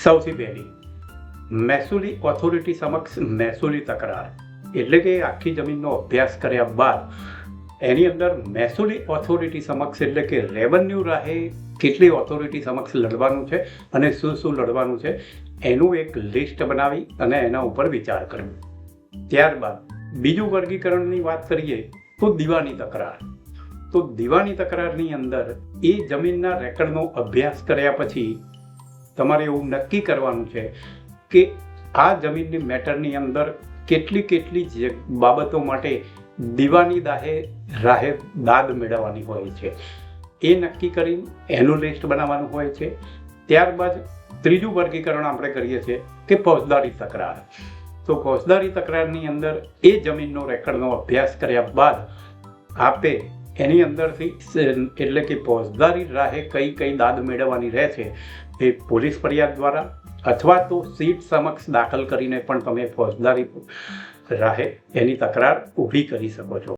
સૌથી પહેલી મહેસૂલી ઓથોરિટી સમક્ષ મહેસૂલી તકરાર, એટલે કે આખી જમીનનો અભ્યાસ કર્યા બાદ એની અંદર મહેસૂલી ઓથોરિટી સમક્ષ એટલે કે રેવન્યુ રાહે કેટલી ઓથોરિટી સમક્ષ લડવાનું છે અને શું શું લડવાનું છે એનું એક લિસ્ટ બનાવી અને એના ઉપર વિચાર કરવો. ત્યારબાદ બીજું વર્ગીકરણની વાત કરીએ તો દીવાની તકરાર. તો દીવાની તકરારની અંદર એ જમીનના રેકર્ડનો અભ્યાસ કર્યા પછી તમારે એવું નક્કી કરવાનું છે કે આ જમીનની મેટરની અંદર કેટલી બાબતો માટે દીવાની રાહે દાદ મેળવવાની હોય છે એ નક્કી કરીને એનું લિસ્ટ બનાવવાનું હોય છે. ત્યારબાદ ત્રીજું વર્ગીકરણ આપણે કરીએ છીએ કે ફોજદારી તકરાર. તો ફોજદારી તકરારની અંદર એ જમીનનો રેકર્ડનો અભ્યાસ કર્યા બાદ આપે એની અંદરથી એટલે કે ફોજદારી રાહે કઈ દાદ મેળવવાની રહે છે એ પોલીસ ફરિયાદ દ્વારા અથવા તો સીટ સમક્ષ દાખલ કરીને પણ તમે ફોજદારી રાહે એની તકરાર ઊભી કરી શકો છો.